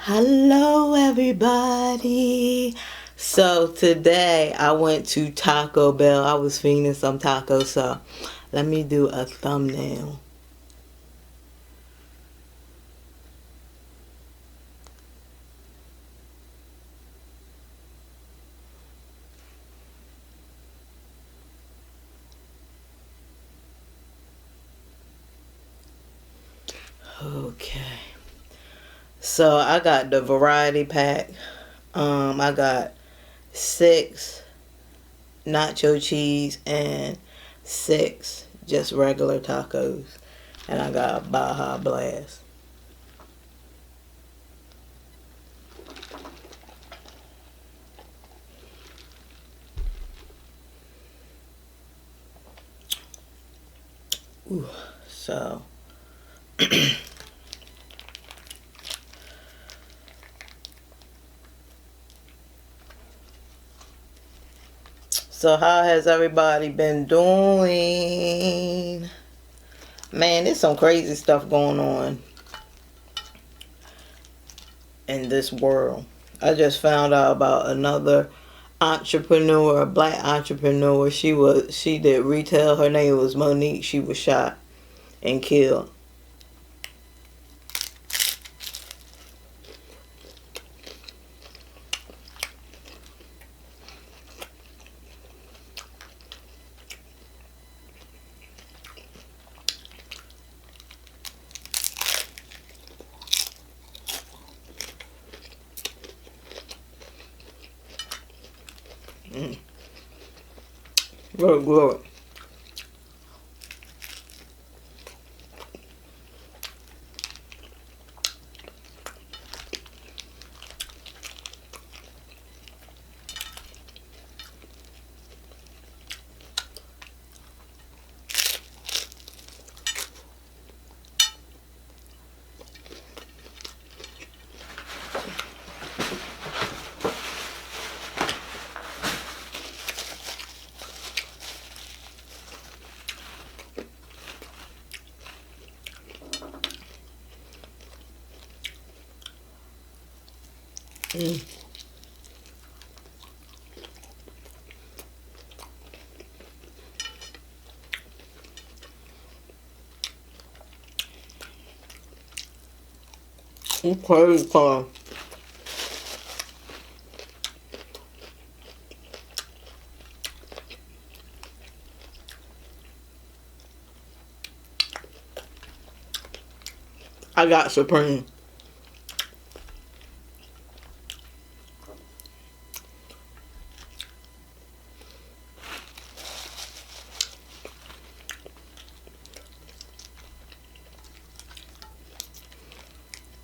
Hello everybody. So today I went to Taco Bell. I was feeding some tacos, so let me do a thumbnail. Okay. So I got the variety pack. I got 6 nacho cheese and 6 just regular tacos. And I got Baja Blast. Ooh, so So how has everybody been doing? Man, there's some crazy stuff going on in this world. I just found out about another entrepreneur, a black entrepreneur. She did retail. Her name was Monique. She was shot and killed. Look, look. It's crazy, Carl. I got Supreme.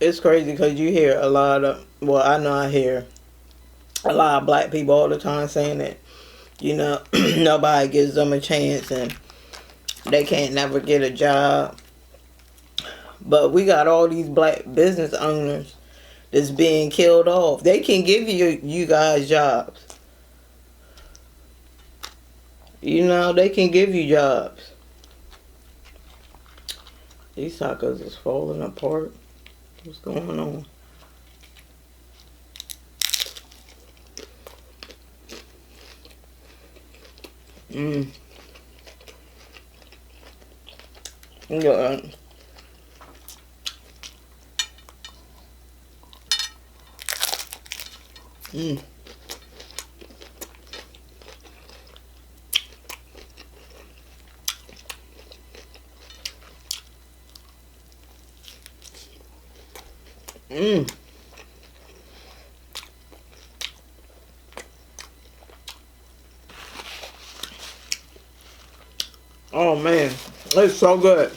It's crazy because you hear a lot of, well, I know I hear a lot of black people all the time saying that, nobody gives them a chance and they can't never get a job. But we got all these black business owners that's being killed off. They can give you guys jobs. They can give you jobs. These tacos is falling apart. What's going on? Yeah. Mm. Mm. Oh man, it's so good.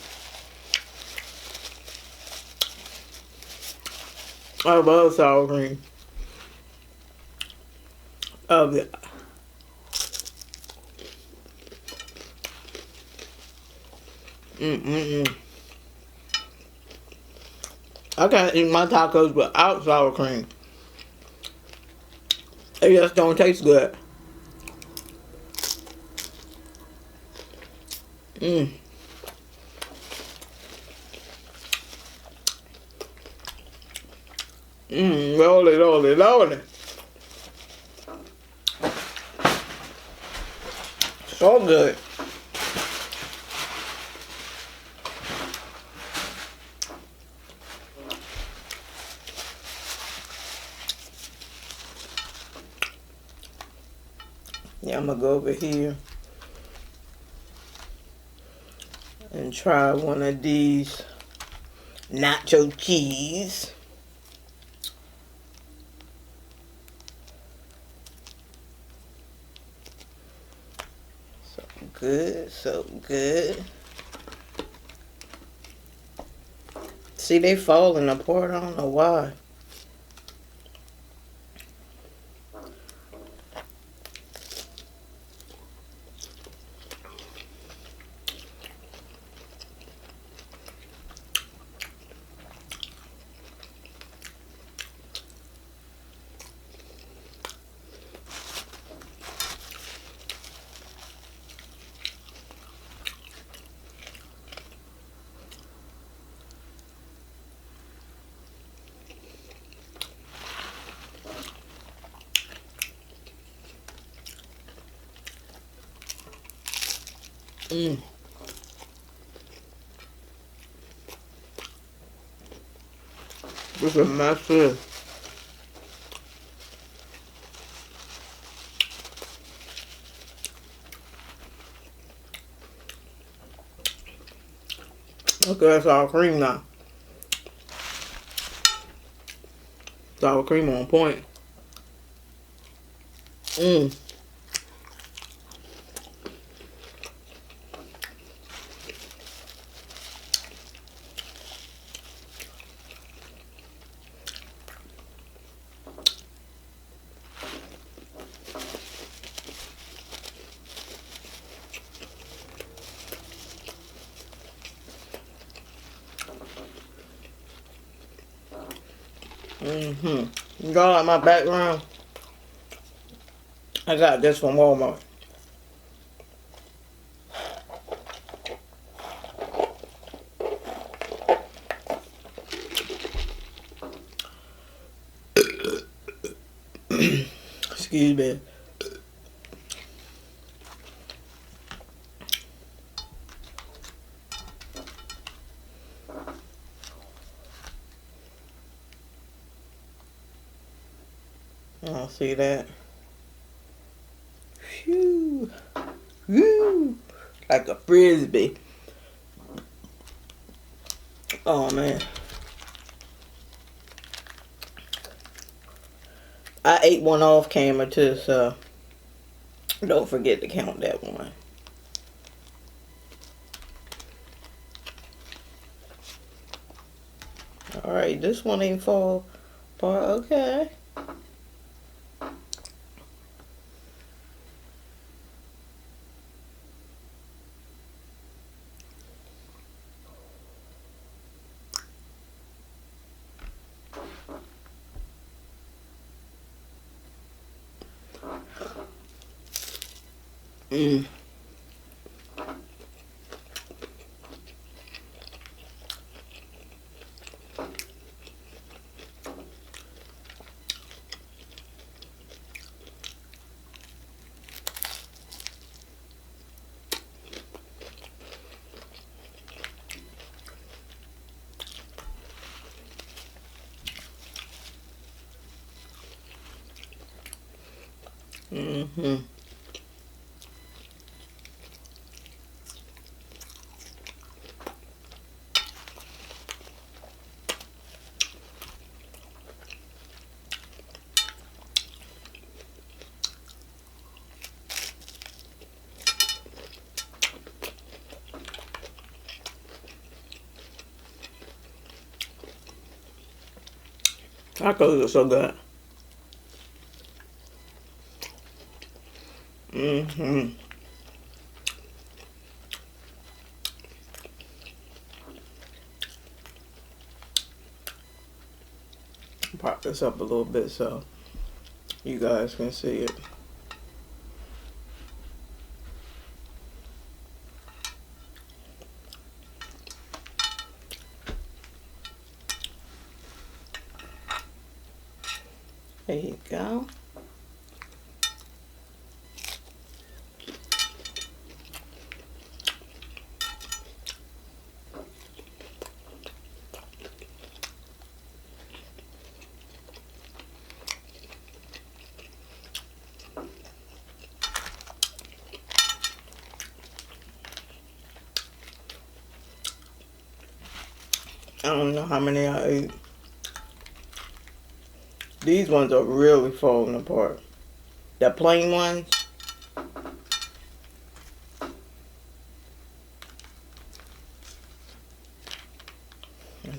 I love sour cream. Oh yeah. I can't eat my tacos without sour cream. It just don't taste good. Roll it, roll it, roll it. So good. Yeah, I'm gonna go over here and try one of these nacho cheese. So good, so good. See, they falling apart. I don't know why. This is massive. Okay, that's all cream now. Sour cream on point. You got like my background? I got this from Walmart. Excuse me. I'll see that. Phew. Woo. Like a frisbee. Oh man. I ate one off camera too, so don't forget to count that one. Alright, this one ain't fall apart. Okay. Tacos are so good. Pop this up a little bit so you guys can see it. There you go. I don't know how many I ate. These ones are really falling apart. The plain ones.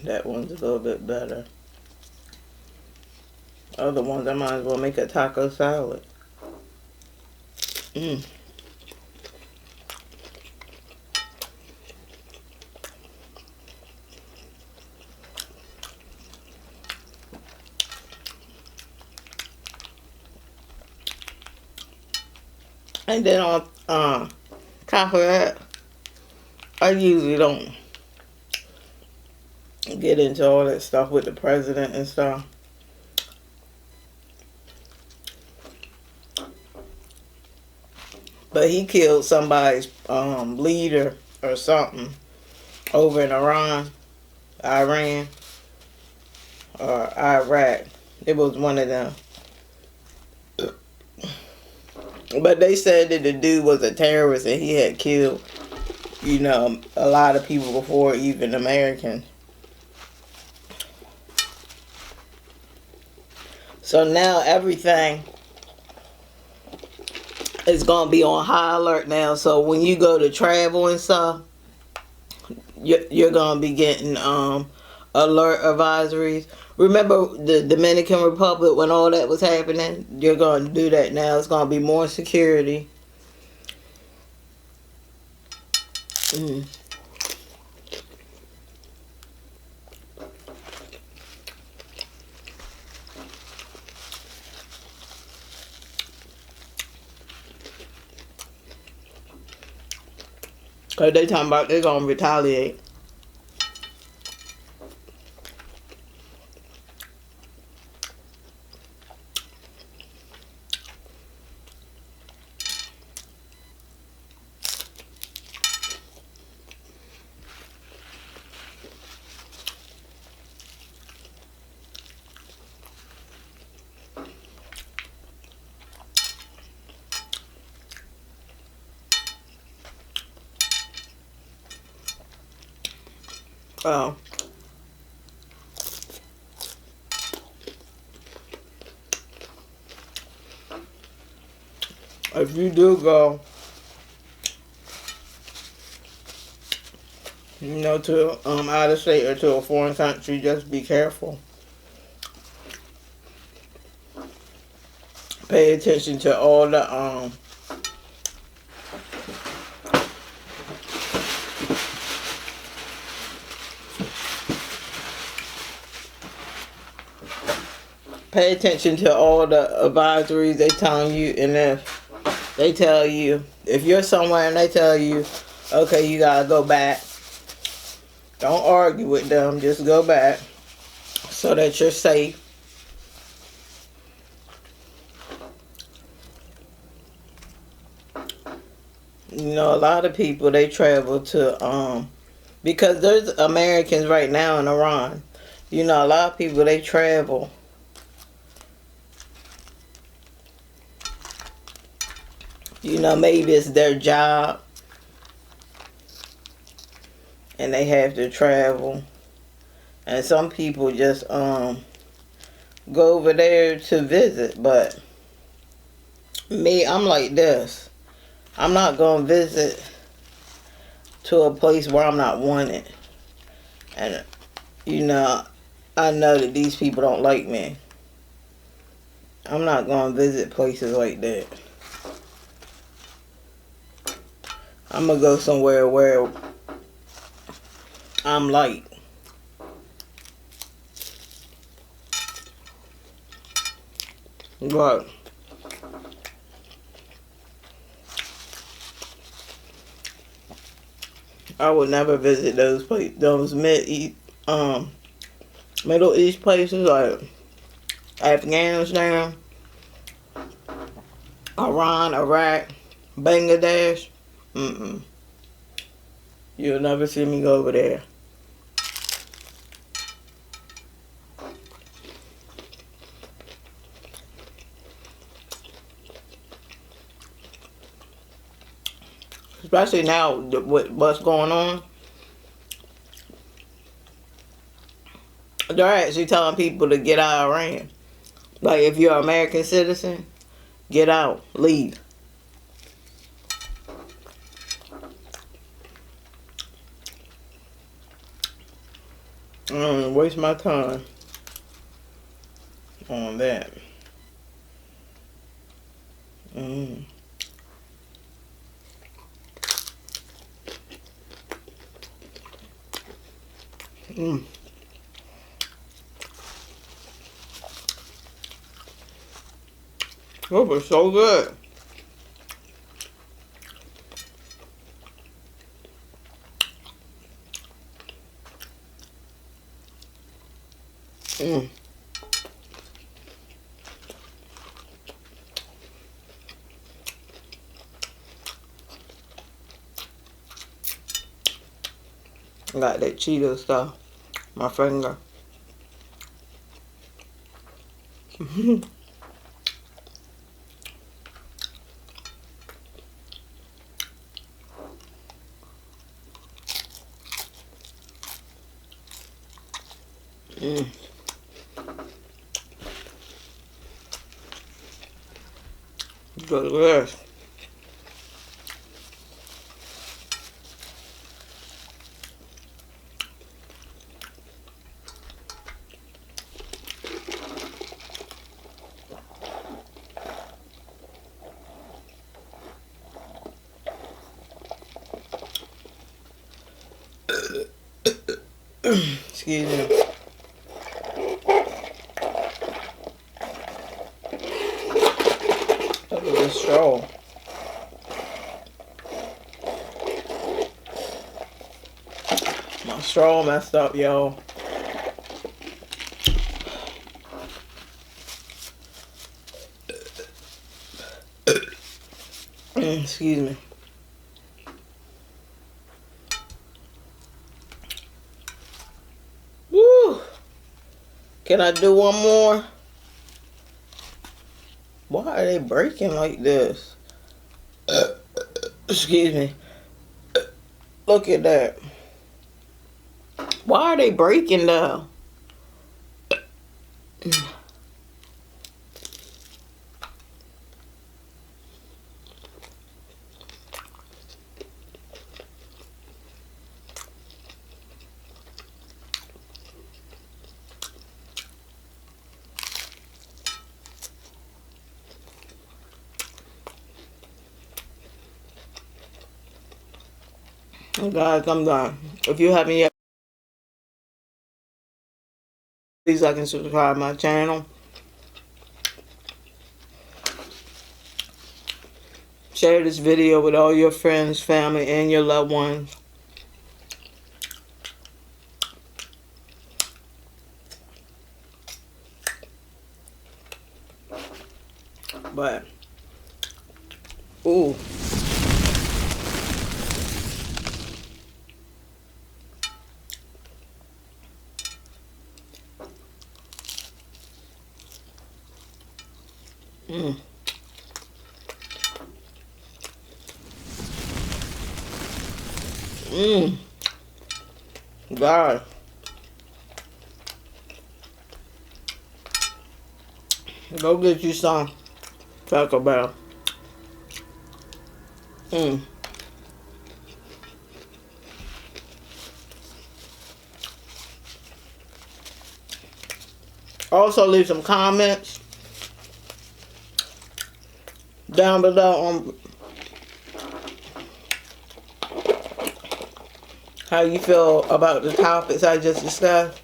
That one's a little bit better. Other ones, I might as well make a taco salad. Mmm. And then on top of that, I usually don't get into all that stuff with the president and stuff. But he killed somebody's leader or something over in Iran, or Iraq. It was one of them. But they said that the dude was a terrorist and he had killed, you know, a lot of people before even Americans. So now everything is going to be on high alert now. So when you go to travel and stuff, you're going to be getting alert advisories. Remember the Dominican Republic when all that was happening? You're going to do that now. It's going to be more security. Because they talking about they're going to retaliate. Oh. If you do go, you know, to out of state or to a foreign country, just be careful. Pay attention to all the pay attention to all the advisories they telling you, and if they tell you, if you're somewhere and they tell you, okay, you gotta go back, don't argue with them, just go back so that you're safe. You know, a lot of people, they travel to, because there's Americans right now in Iran. You know, a lot of people, they travel. You know, maybe it's their job and they have to travel. And some people just go over there to visit. But me, I'm like this. I'm not going to visit to a place where I'm not wanted. And, you know, I know that these people don't like me. I'm not going to visit places like that. I'm going to go somewhere where I'm liked. But I would never visit those places, those Middle East places like Afghanistan, Iran, Iraq, Bangladesh. You'll never see me go over there. Especially now with what's going on. They're actually telling people to get out of Iran. Like, if you're an American citizen, get out. Leave. I don't wanna waste my time on that. That was so good. I got that Cheeto stuff. My finger. Delicious. Excuse me. Look at this straw. My straw messed up, y'all. Excuse me. Woo! Can I do one more? Why are they breaking like this? Excuse me. Look at that. Why are they breaking now? Guys, I'm done. If you haven't yet, please like and subscribe to my channel. Share this video with all your friends, family, and your loved ones. But, ooh. God. Go get you some Taco Bell. Also, leave some comments down below on how you feel about the topics I just discussed.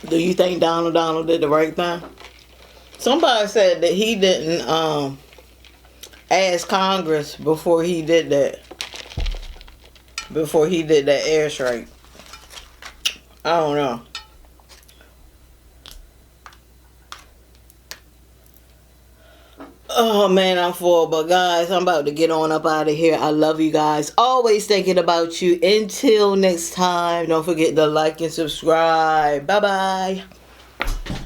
Do you think Donald did the right thing? Somebody said that he didn't ask Congress before he did that. before he did that airstrike. I don't know. Oh man, I'm full. But guys, I'm about to get on up out of here. I love you guys. Always thinking about you. Until next time, don't forget to like and subscribe. Bye bye.